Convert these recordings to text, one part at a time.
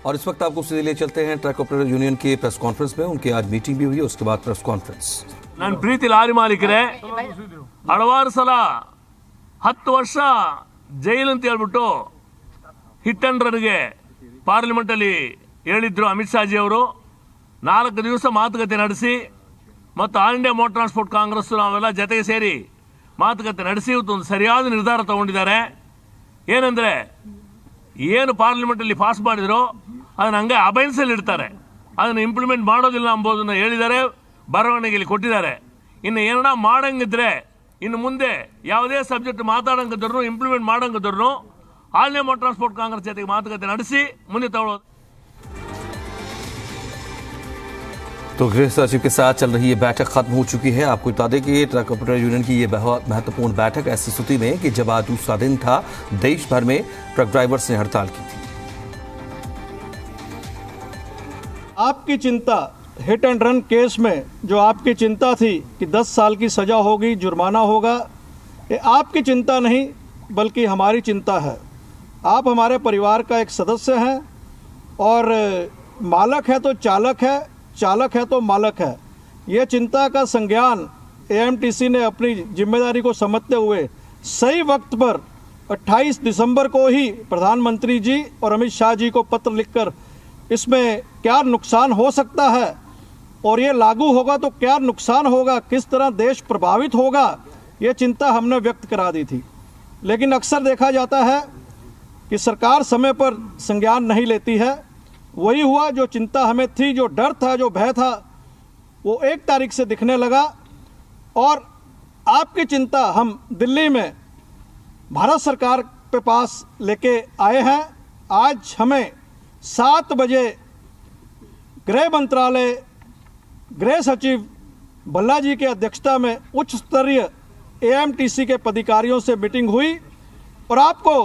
और इस वक्त आपको सीधे ले चलते हैं ट्रक ऑपरेटर यूनियन के प्रेस कॉन्फ्रेंस में। उनकी आज मीटिंग भी हुई है, उसके बाद प्रेस कॉन्फ्रेंस। ನನ್ನ ಪ್ರೀತಿ ಲಾರಿ ಮಾಲೀಕರೇ, ಹಲವಾರು ಸಲ 10 ವರ್ಷ ಜೈಲು ಅಂತ ಹೇಳ್ಬಿಟ್ಟು ಹಿಟ್ ಅಂಡ್ ರನ್ಗೆ ಪಾರ್ಲಿಮೆಂಟ್ ಅಲ್ಲಿ ಹೇಳಿದ್ರು ಅಮಿತ್ ಶಾ ಜಿ ಅವರು. 4 ದಿವಸ ಮಾತುಕತೆ ನಡೆಸಿ ಮತ್ತು all India motor transport Congress ನಾವೆಲ್ಲ ಜೊತೆಗೆ ಸೇರಿ ಮಾತುಕತೆ ನಡೆಸಿ ಒಂದು ಸರಿಯಾದ ನಿರ್ಧಾರ ತಗೊಂಡಿದ್ದಾರೆ. ಏನಂದ್ರೆ ಏನು ಪಾರ್ಲಿಮೆಂಟ್ ಅಲ್ಲಿ ಪಾಸ್ ಮಾಡಿದ್ರು ಅದನ್ನ ಹಂಗೆ ಅಬೈನ್ಸಲ್ಲಿ ಇಡ್ತಾರೆ, ಅದನ್ನು ಇಂಪ್ಲಿಮೆಂಟ್ ಮಾಡೋದಿಲ್ಲ ಎಂಬುದನ್ನು ಹೇಳಿದ್ದಾರೆ, ಬರವಣಿಗೆಯಲ್ಲಿ ಕೊಟ್ಟಿದ್ದಾರೆ. ಇನ್ನು ಏನನ್ನ ಮಾಡಂಗಿದ್ರೆ ಇನ್ನು ಮುಂದೆ ಯಾವುದೇ ಸಬ್ಜೆಕ್ಟ್ ಮಾತಾಡಂಗಿದ್ರು ಇಂಪ್ಲಿಮೆಂಟ್ ಮಾಡಂಗಿದ್ರು all India motor transport congress ಜೊತೆಗೆ ಮಾತುಕತೆ ನಡೆಸಿ ಮುಂದೆ ತಗೊಳ್ಳೋದು. तो गृह सचिव के साथ चल रही ये बैठक खत्म हो चुकी है। आपको बता दें कि ट्रक ऑपरेटर यूनियन की ये बहुत महत्वपूर्ण बैठक ऐसी स्थिति में कि जब आज दूसरा दिन था, देश भर में ट्रक ड्राइवर्स ने हड़ताल की थी। आपकी चिंता हिट एंड रन केस में जो आपकी चिंता थी कि 10 साल की सजा होगी, जुर्माना होगा, ये आपकी चिंता नहीं बल्कि हमारी चिंता है। आप हमारे परिवार का एक सदस्य हैं और मालक है तो चालक है, चालक है तो मालक है। ये चिंता का संज्ञान एएमटीसी ने अपनी जिम्मेदारी को समझते हुए सही वक्त पर 28 दिसंबर को ही प्रधानमंत्री जी और अमित शाह जी को पत्र लिखकर इसमें क्या नुकसान हो सकता है और ये लागू होगा तो क्या नुकसान होगा, किस तरह देश प्रभावित होगा, ये चिंता हमने व्यक्त करा दी थी। लेकिन अक्सर देखा जाता है कि सरकार समय पर संज्ञान नहीं लेती है। वही हुआ, जो चिंता हमें थी, जो डर था, जो भय था, वो 1 तारीख से दिखने लगा। और आपकी चिंता हम दिल्ली में भारत सरकार के पास लेके आए हैं। आज हमें 7 बजे गृह मंत्रालय गृह सचिव भल्ला जी की अध्यक्षता में उच्च स्तरीय एएमटीसी के पदाधिकारियों से मीटिंग हुई और आपको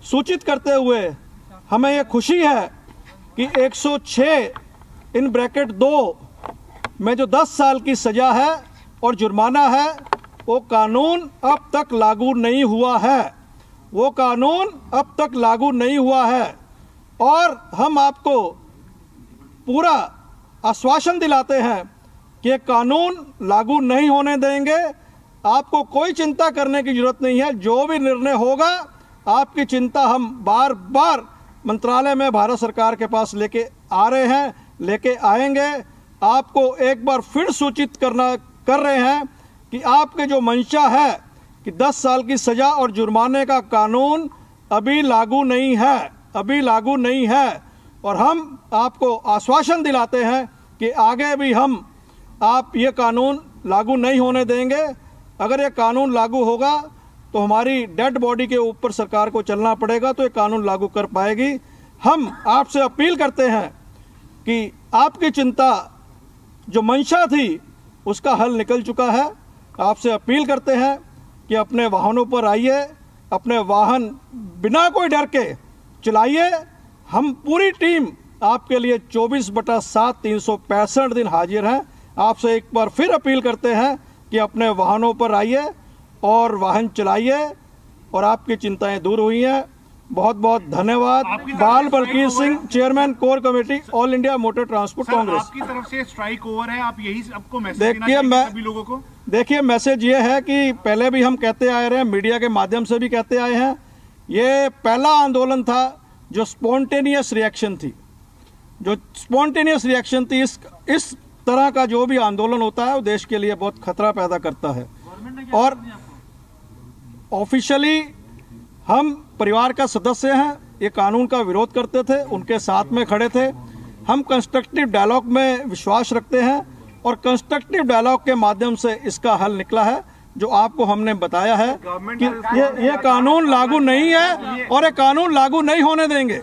सूचित करते हुए हमें ये खुशी है कि 106 इन ब्रैकेट 2 में जो 10 साल की सज़ा है और जुर्माना है, वो कानून अब तक लागू नहीं हुआ है। वो कानून अब तक लागू नहीं हुआ है और हम आपको पूरा आश्वासन दिलाते हैं कि ये कानून लागू नहीं होने देंगे। आपको कोई चिंता करने की जरूरत नहीं है। जो भी निर्णय होगा, आपकी चिंता हम बार बार मंत्रालय में भारत सरकार के पास लेके आ रहे हैं, लेके आएंगे। आपको एक बार फिर सूचित कर रहे हैं कि आपके जो मंशा है कि 10 साल की सज़ा और जुर्माने का कानून अभी लागू नहीं है, अभी लागू नहीं है। और हम आपको आश्वासन दिलाते हैं कि आगे भी हम आप ये कानून लागू नहीं होने देंगे। अगर ये कानून लागू होगा तो हमारी डेड बॉडी के ऊपर सरकार को चलना पड़ेगा, तो ये कानून लागू कर पाएगी। हम आपसे अपील करते हैं कि आपकी चिंता जो मंशा थी उसका हल निकल चुका है। आपसे अपील करते हैं कि अपने वाहनों पर आइए, अपने वाहन बिना कोई डर के चलाइए। हम पूरी टीम आपके लिए 24/7 365 दिन हाजिर हैं। आपसे एक बार फिर अपील करते हैं कि अपने वाहनों पर आइए और वाहन चलाइए और आपकी चिंताएं दूर हुई हैं। बहुत बहुत धन्यवाद। Bal Balkir Singh, chairman core committee, all India motor transport congress. आपकी तरफ से स्ट्राइक ओवर है, आप यही सबको मैसेज देखिए, सभी लोगों को देखिए, मैसेज ये है कि पहले भी हम कहते आए रहे हैं, मीडिया के माध्यम से भी कहते आए हैं, ये पहला आंदोलन था जो स्पॉन्टेनियस रिएक्शन थी। जो स्पॉन्टेनियस रिएक्शन थी, इस तरह का जो भी आंदोलन होता है वो देश के लिए बहुत खतरा पैदा करता है। और ऑफिशियली हम परिवार का सदस्य हैं, ये कानून का विरोध करते थे, उनके साथ में खड़े थे। हम कंस्ट्रक्टिव डायलॉग में विश्वास रखते हैं और कंस्ट्रक्टिव डायलॉग के माध्यम से इसका हल निकला है, जो आपको हमने बताया है कि ये कानून लागू नहीं है और ये कानून लागू नहीं होने देंगे।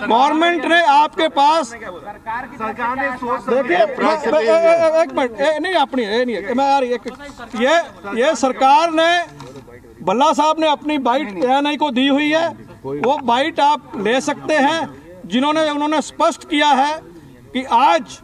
गवर्नमेंट ने आपके पास देखिए, एक मिनट, नहीं अपनी ये सरकार ने, भल्ला साहब ने अपनी बाइट एएनआई को दी हुई है, वो बाइट आप ले सकते हैं। उन्होंने स्पष्ट किया है कि आज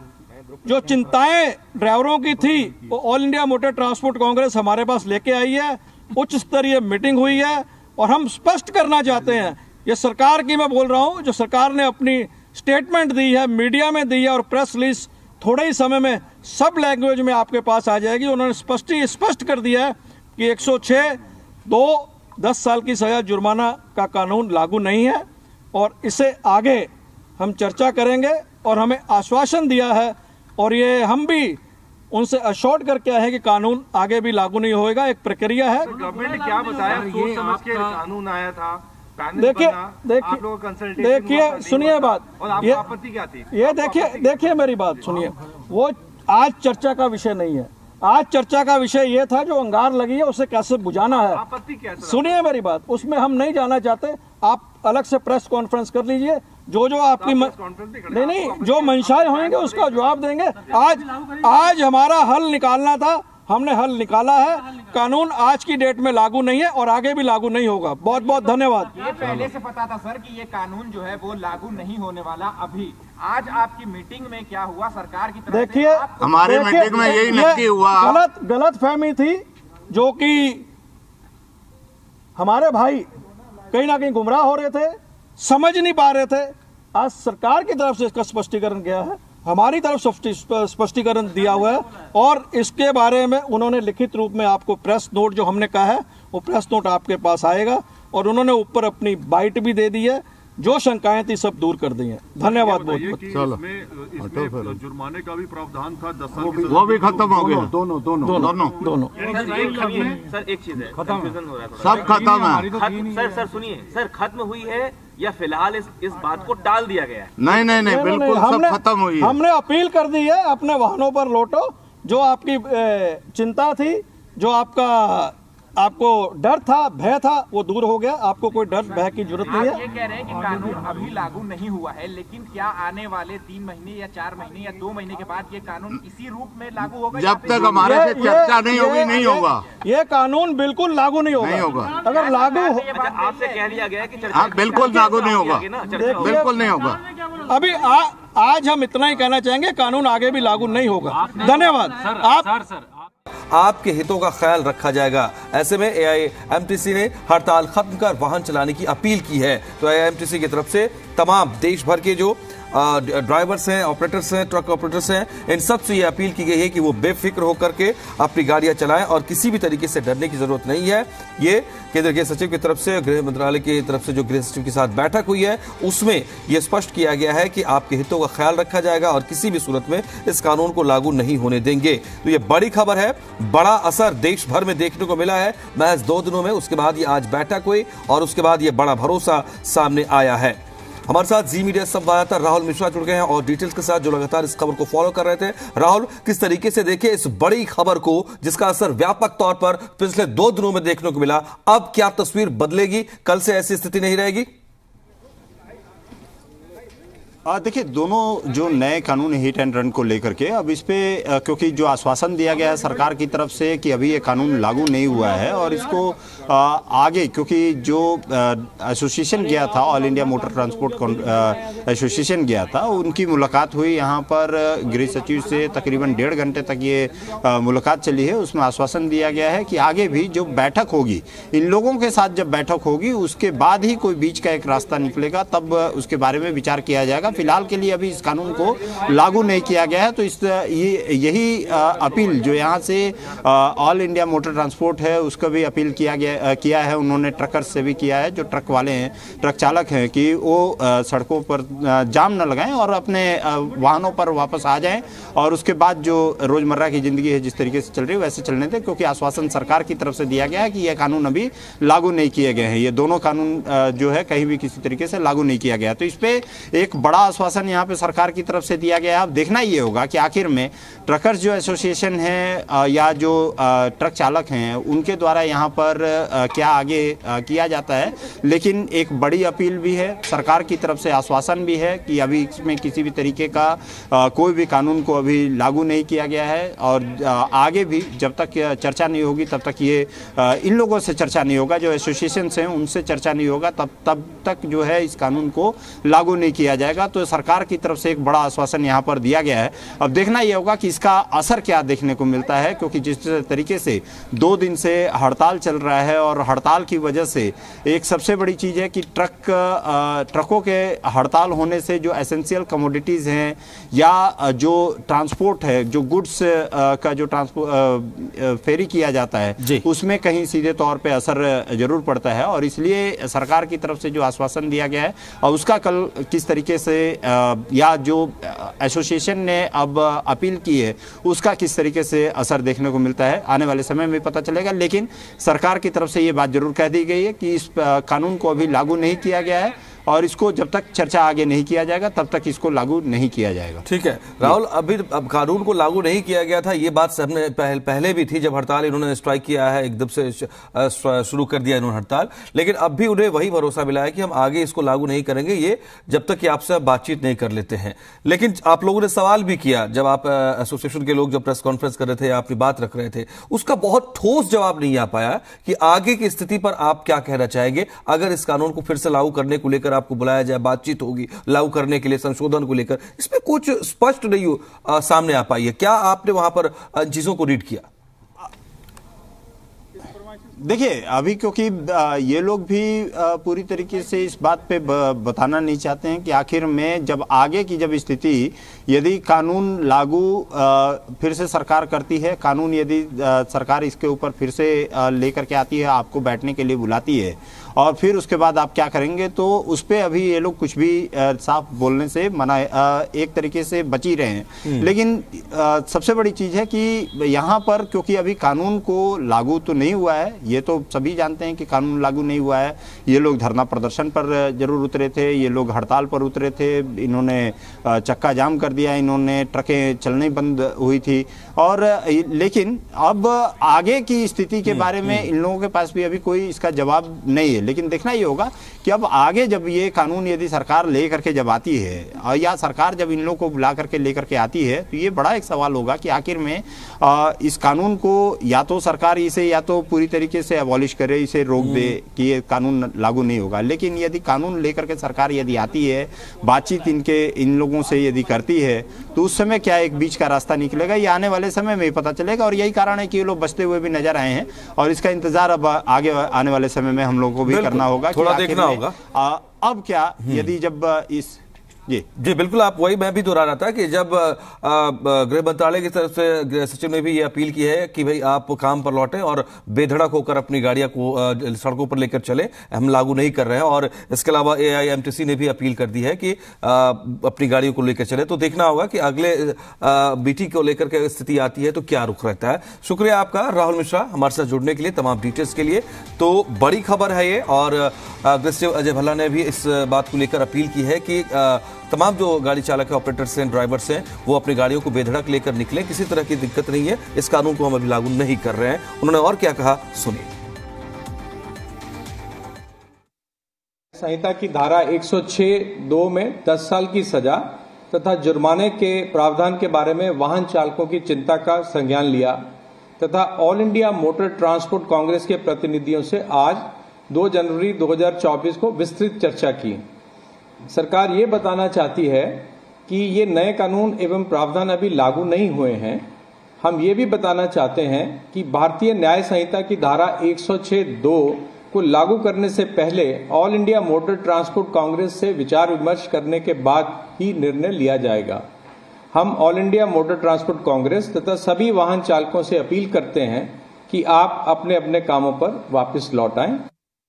जो चिंताएं ड्राइवरों की थी वो all India motor transport Congress हमारे पास लेके आई है। उच्च स्तरीय मीटिंग हुई है और हम स्पष्ट करना चाहते हैं ये सरकार की मैं बोल रहा हूं, जो सरकार ने अपनी स्टेटमेंट दी है, मीडिया में दी है और प्रेस रिलीज थोड़े ही समय में सब लैंग्वेज में आपके पास आ जाएगी। उन्होंने स्पष्ट कर दिया है कि 106(2) 10 साल की सजा जुर्माना का कानून लागू नहीं है और इसे आगे हम चर्चा करेंगे। और हमें आश्वासन दिया है और ये हम भी उनसे अश्योर्ड करके आए हैं कि कानून आगे भी लागू नहीं होएगा, एक प्रक्रिया है। गवर्नमेंट ने क्या बताया, सोच समझ के कानून आया था, देखिए सुनिए बात, और आपकी आपत्ति क्या थी? ये देखिए मेरी बात सुनिए, वो आज चर्चा का विषय नहीं है। आज चर्चा का विषय ये था जो अंगार लगी है उसे कैसे बुझाना है। आपत्ति क्या? सुनिए मेरी बात, उसमें हम नहीं जाना चाहते। आप अलग से प्रेस कॉन्फ्रेंस कर लीजिए, जो आपकी नहीं जो मंशाएं होंगे उसका जवाब देंगे। आज हमारा हल निकालना था, हमने हल निकाला है। कानून आज की डेट में लागू नहीं है और आगे भी लागू नहीं होगा। बहुत बहुत धन्यवाद। ये पहले से पता था सर कि ये कानून जो है वो लागू नहीं होने वाला। अभी आज आपकी मीटिंग में क्या हुआ सरकार की तरफ से? देखिए हमारे मीटिंग में यही नक्की हुआ, गलत फहमी थी जो कि हमारे भाई कहीं ना कहीं गुमराह हो रहे थे, समझ नहीं पा रहे थे। आज सरकार की तरफ से इसका स्पष्टीकरण गया है, हमारी तरफ स्पष्टीकरण दिया हुआ है और इसके बारे में उन्होंने लिखित रूप में आपको प्रेस नोट जो हमने कहा है वो प्रेस नोट आपके पास आएगा और उन्होंने ऊपर अपनी बाइट भी दे दी है। जो शंकाएं थी सब दूर कर दी हैं। धन्यवाद बहुत बहुत। इसमें जुर्माने का भी प्रावधान था 10 साल की, वो भी खत्म हो गया। दोनों सर एक चीज है, कंफ्यूजन हो रहा है, सब खत्म है। सर सुनिए, सर खत्म हुई है या फिलहाल इस बात को टाल दिया गया है? नहीं बिल्कुल सब खत्म हुई है। हमने अपील कर दी है, अपने वाहनों पर लौटो। जो आपकी चिंता थी, जो आपको डर था, भय था, वो दूर हो गया। आपको कोई डर भय की जरूरत नहीं है। ये कह रहे हैं कि कानून अभी लागू नहीं हुआ है, लेकिन क्या आने वाले 3 महीने या 4 महीने या 2 महीने के बाद ये कानून इसी रूप में लागू होगा? जब तक हमारे से चर्चा नहीं होगी नहीं होगा। ये कानून बिल्कुल लागू नहीं होगा। अगर लागू आपसे कह लिया गया कि चर्चा बिल्कुल लागू नहीं होगा, बिल्कुल नहीं होगा। अभी आज हम इतना ही कहना चाहेंगे, कानून आगे भी लागू नहीं होगा। धन्यवाद। आपके हितों का ख्याल रखा जाएगा। ऐसे में एआईएमटीसी ने हड़ताल खत्म कर वाहन चलाने की अपील की है। तो एआईएमटीसी की तरफ से तमाम देश भर के जो ड्राइवर्स हैं, ऑपरेटर्स हैं, ट्रक ऑपरेटर्स हैं, इन सब से ये अपील की गई है कि वो बेफिक्र होकर के अपनी गाड़ियां चलाएं और किसी भी तरीके से डरने की जरूरत नहीं है। ये केंद्रीय गृह सचिव की तरफ से, गृह मंत्रालय की तरफ से जो गृह सचिव के साथ बैठक हुई है उसमें यह स्पष्ट किया गया है कि आपके हितों का ख्याल रखा जाएगा और किसी भी सूरत में इस कानून को लागू नहीं होने देंगे। तो ये बड़ी खबर है, बड़ा असर देश भर में देखने को मिला है महज 2 दिनों में। उसके बाद ये आज बैठक हुई और उसके बाद ये बड़ा भरोसा सामने आया है। हमारे साथ जी मीडिया संवाददाता राहुल मिश्रा जुड़ गए हैं और डिटेल्स के साथ जो लगातार इस खबर को फॉलो कर रहे थे। राहुल, किस तरीके से देखे इस बड़ी खबर को जिसका असर व्यापक तौर पर पिछले 2 दिनों में देखने को मिला? अब क्या तस्वीर बदलेगी? कल से ऐसी स्थिति नहीं रहेगी? देखिए, दोनों जो नए कानून हिट एंड रन को लेकर के अब इस पे क्योंकि जो आश्वासन दिया गया है सरकार की तरफ से कि अभी ये कानून लागू नहीं हुआ है और इसको आगे, क्योंकि जो एसोसिएशन गया था, all India motor transport association गया था, उनकी मुलाकात हुई यहाँ पर गृह सचिव से। तकरीबन 1.5 घंटे तक ये मुलाकात चली है। उसमें आश्वासन दिया गया है कि आगे भी जो बैठक होगी, इन लोगों के साथ जब बैठक होगी उसके बाद ही कोई बीच का एक रास्ता निकलेगा, तब उसके बारे में विचार किया जाएगा। फिलहाल के लिए अभी इस कानून को लागू नहीं किया गया है। तो यही अपील जो यहाँ से ऑल इंडिया मोटर ट्रांसपोर्ट है उसका भी अपील किया है। उन्होंने ट्रकर्स से भी किया है, जो ट्रक वाले हैं, ट्रक चालक हैं, कि वो सड़कों पर जाम न लगाएं और अपने वाहनों पर वापस आ जाएं और उसके बाद जो रोजमर्रा की जिंदगी है जिस तरीके से चल रही है वैसे चलने दें, क्योंकि आश्वासन सरकार की तरफ से दिया गया है कि यह कानून अभी लागू नहीं किए गए हैं। ये दोनों कानून जो है कहीं भी किसी तरीके से लागू नहीं किया गया। तो इस पे एक बड़ा आश्वासन यहाँ पे सरकार की तरफ से दिया गया है। अब देखना ये होगा कि आखिर में ट्रकर्स जो एसोसिएशन है या जो ट्रक चालक हैं उनके द्वारा यहाँ पर क्या आगे किया जाता है। लेकिन एक बड़ी अपील भी है, सरकार की तरफ से आश्वासन भी है कि अभी इसमें किसी भी तरीके का कोई भी कानून को अभी लागू नहीं किया गया है और आगे भी जब तक चर्चा नहीं होगी तब तक ये इन लोगों से चर्चा नहीं होगा, जो एसोसिएशन हैं उनसे चर्चा नहीं होगा, तब तक जो है इस कानून को लागू नहीं किया जाएगा। तो सरकार की तरफ से एक बड़ा आश्वासन यहाँ पर दिया गया है। अब देखना यह होगा कि इसका असर क्या देखने को मिलता है, क्योंकि जिस तरीके से 2 दिन से हड़ताल चल रहा है और हड़ताल की वजह से एक सबसे बड़ी चीज़ है कि ट्रकों के हड़ताल होने से जो एसेंशियल कमोडिटीज़ हैं या जो ट्रांसपोर्ट है, जो गुड्स का जो फेरी किया जाता है, उसमें कहीं सीधे तौर पे असर जरूर पड़ता है। और इसलिए सरकार की तरफ से जो आश्वासन दिया गया है और उसका कल किस तरीके से या जो एसोसिएशन ने अब अपील की है उसका किस तरीके से असर देखने को मिलता है आने वाले समय में पता चलेगा। लेकिन सरकार की तरफ से ये बात जरूर कह दी गई है कि इस कानून को अभी लागू नहीं किया गया है और इसको जब तक चर्चा आगे नहीं किया जाएगा तब तक इसको लागू नहीं किया जाएगा। ठीक है राहुल, अभी अब कानून को लागू नहीं किया गया था, ये बात सबने पहले भी थी जब हड़ताल इन्होंने स्ट्राइक किया है, एकदम से शुरू कर दिया इन्होंने हड़ताल, लेकिन अब भी उन्हें वही भरोसा मिला है कि हम आगे इसको लागू नहीं करेंगे ये जब तक कि आपसे बातचीत नहीं कर लेते हैं। लेकिन आप लोगों ने सवाल भी किया जब आप एसोसिएशन के लोग जब प्रेस कॉन्फ्रेंस कर रहे थे, अपनी बात रख रहे थे, उसका बहुत ठोस जवाब नहीं आ पाया कि आगे की स्थिति पर आप क्या कहना चाहेंगे अगर इस कानून को फिर से लागू करने को लेकर आपको बुलाया जाए, बातचीत होगी लागू करने के लिए, संशोधन को लेकर, इसमें कुछ स्पष्ट नहीं सामने आ पाई है। क्या आपने वहां पर चीजों को रीड किया? देखिए अभी क्योंकि ये लोग भी पूरी तरीके से इस बात पे बताना नहीं चाहते हैं कि आखिर में जब आगे की जब स्थिति यदि कानून लागू फिर से सरकार करती है, कानून यदि सरकार इसके ऊपर फिर से लेकर के आती है, आपको बैठने के लिए बुलाती है और फिर उसके बाद आप क्या करेंगे, तो उस पर अभी ये लोग कुछ भी साफ बोलने से मना एक तरीके से बच ही रहे हैं। लेकिन सबसे बड़ी चीज़ है कि यहाँ पर क्योंकि अभी कानून को लागू तो नहीं हुआ है, ये तो सभी जानते हैं कि कानून लागू नहीं हुआ है। ये लोग धरना प्रदर्शन पर जरूर उतरे थे, ये लोग हड़ताल पर उतरे थे, इन्होंने चक्का जाम कर दिया, इन्होंने ट्रकें चलनी बंद हुई थी। और लेकिन अब आगे की स्थिति के बारे में इन लोगों के पास भी अभी कोई इसका जवाब नहीं है। लेकिन देखना ये होगा कि अब आगे जब ये कानून यदि सरकार ले करके जब आती है या सरकार जब इन लोगों को बुला करके लेकर के आती है, तो ये बड़ा एक सवाल होगा कि आखिर में इस कानून को या तो सरकार इसे या तो पूरी तरीके से अबॉलिश करे, इसे रोक दे कि ये कानून लागू नहीं होगा। लेकिन यदि कानून लेकर के सरकार यदि आती है, बातचीत इन लोगों से यदि करती है, तो उस समय क्या एक बीच का रास्ता निकलेगा, ये आने वाले समय में ही पता चलेगा। और यही कारण है कि ये लोग बचते हुए भी नजर आए हैं और इसका इंतजार अब आगे आने वाले समय में हम लोगों को भी करना होगा, थोड़ा देखना होगा अब क्या यदि जब इस जी बिल्कुल, आप वही मैं भी दोहरा रहा था कि जब गृह मंत्रालय की तरफ से गृह सचिव ने भी ये अपील की है कि भाई आप काम पर लौटें और बेधड़क होकर अपनी गाड़ियां को सड़कों पर लेकर चलें, हम लागू नहीं कर रहे हैं। और इसके अलावा AIMTC ने भी अपील कर दी है कि अपनी गाड़ियों को लेकर चले। तो देखना होगा कि अगले BT को लेकर के स्थिति आती है तो क्या रुख रहता है। शुक्रिया आपका राहुल मिश्रा हमारे साथ जुड़ने के लिए, तमाम डिटेल्स के लिए। तो बड़ी खबर है ये, और गृह सचिव अजय भल्ला ने भी इस बात को लेकर अपील की है कि तमाम जो गाड़ी चालक है, ऑपरेटर्स हैं, ड्राइवर्स हैं, वो अपनी गाड़ियों को बेधड़क लेकर निकलें, किसी तरह की दिक्कत नहीं है, इस कानून को हम अभी लागू नहीं कर रहे हैं। उन्होंने और क्या कहा, सुनिए। संहिता की धारा 106(2) में 10 साल की सजा तथा जुर्माने के प्रावधान के बारे में वाहन चालकों की चिंता का संज्ञान लिया तथा all India motor transport Congress के प्रतिनिधियों से आज 2 जनवरी 2024 को विस्तृत चर्चा की। सरकार ये बताना चाहती है कि ये नए कानून एवं प्रावधान अभी लागू नहीं हुए हैं। हम ये भी बताना चाहते हैं कि भारतीय न्याय संहिता की धारा 106(2) को लागू करने से पहले all India motor transport Congress से विचार विमर्श करने के बाद ही निर्णय लिया जाएगा। हम all India motor transport Congress तथा सभी वाहन चालकों से अपील करते हैं कि आप अपने अपने कामों पर वापस लौट आएं।